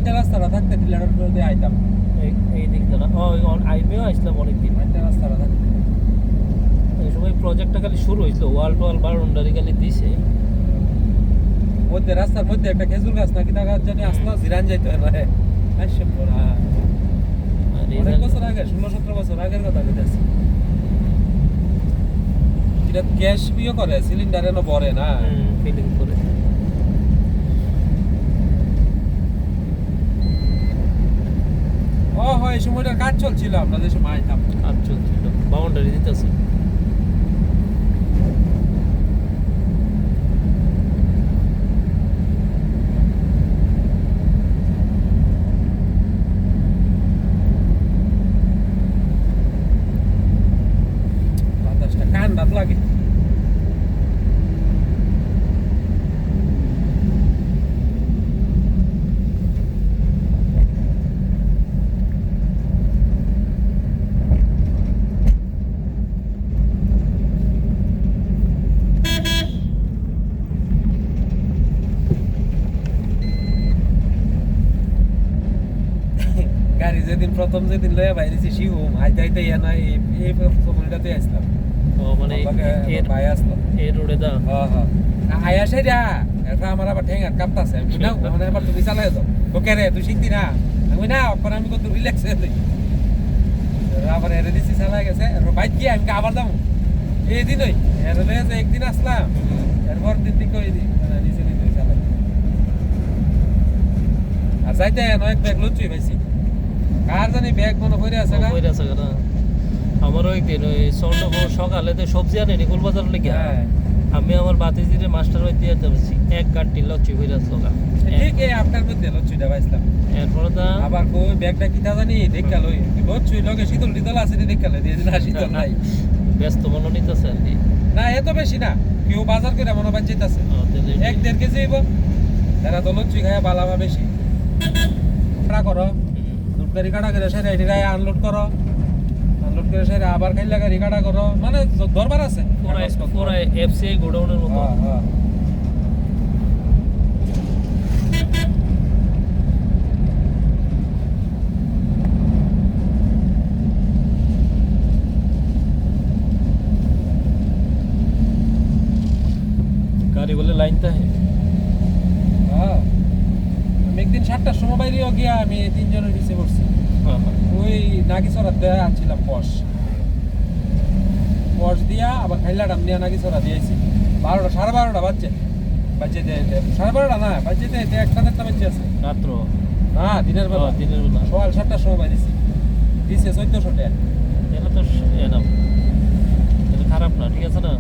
মাইটা রাস্তাটা থাকতে ডিলারের করে দিয়ে আইতাম এই দিক দিয়ে না আইমিও আসলাম অনেকদিন মাইটা রাস্তাটা থাকতে এই সময় প্রজেক্টটা খালি শুরু হয়েছিল ওয়াল টোয়াল বাউন্ডারি খালি দিছে মধ্যে রাস্তার মধ্যে একটা খেজুর গাছ নাকি তা গাছ জানি আসলো জিরান যাইতে হয় আসছে পড়া অনেক বছর আগে 16-17 বছর আগের কথা বলতেছি এটা গ্যাস বিয়ে করে সিলিন্ডারে না ভরে না ফিলিং করে ও হয় এই সময়টার কাজ চলছিল আপনাদের সময় আইতাম কাজ চলছিল বাউন্ডারি দিতেছে বাতাসটা ঠান্ডা লাগে গাড়ি প্রথম যেদিন লইয়া বাইরেছি শিহুম আইতে আইতে ইয়া না এই সময়টাতে আসলাম ও মানে এর ভাই আসলো এই রোডে দা হ্যাঁ হ্যাঁ আয়া সেটা এটা আমার আবার ঠেঙ্গার কাঁপতাছে আমি না মানে আবার তুমি চালাই দাও ওকে রে তুই শিখতি না আমি না অপর আমি কত রিল্যাক্স হয়ে যাই আবার এরে দিছি চালাই গেছে বাইক গিয়ে আমি আবার যাবো এই দিনই এরে লয়ে একদিন আসলাম এরপর দিন থেকে ওই দিন নিচে নিচে চালাই আর যাইতে অনেক ব্যাগ লুচুই পাইছি কার জানি ব্যাগ মনে করে আছে না কইরা আছে না আমারও একদিন ওই সন্ধ্যা সকালে তো সবজি আনে নিকুল বাজার লেগে আমি আমার বাতিজিরে মাস্টার বাড়ি দিয়ে যাচ্ছি এক গাঁটি লচ্ছি হইরা সকা ঠিক এই আপনার মধ্যে লচ্ছিটা পাইছিলাম এরপরে দা আবার কই ব্যাগটা কিটা জানি দেখা লই লচ্ছি লগে শীতল টিতল আছে নি দেখা লই দিয়ে না শীতল নাই ব্যস্ত মনে নিতেছে আর কি না এত বেশি না কেউ বাজার করে মনে বাজ যেতেছে 1-1.5 কেজি হইব এরা তো লচ্ছি খায় বালাবা বেশি কাটা করো দুধ গাড়ি কাটা করে সেটা এটা আনলোড করো আনলোড করে সেটা আবার খাইলা গাড়ি কাটা করো মানে দরবার আছে পুরো এফসিআই গোডাউনের মতো হ্যাঁ হ্যাঁ গাড়ি বলে লাইনটা হ্যাঁ আমি একদিন 7টার সময় বাইরেও গিয়া আমি 3 জনের নিচে বসছি ওই নাগিছড়াতে আনছিলাম পশ দিয়া আবার খাইলাটাম নিয়ে নাগিছড়া দিয়েছি 12টা 12:30 বাজছে সাড়ে 12টা না বাজছে একটা বাজছে আছে রাত্র না দিনের বেলা সকাল 7টার সময় বাইরেছি দিছে 1400 টাকা এটা তো এনাম এটা খারাপ না ঠিক আছে না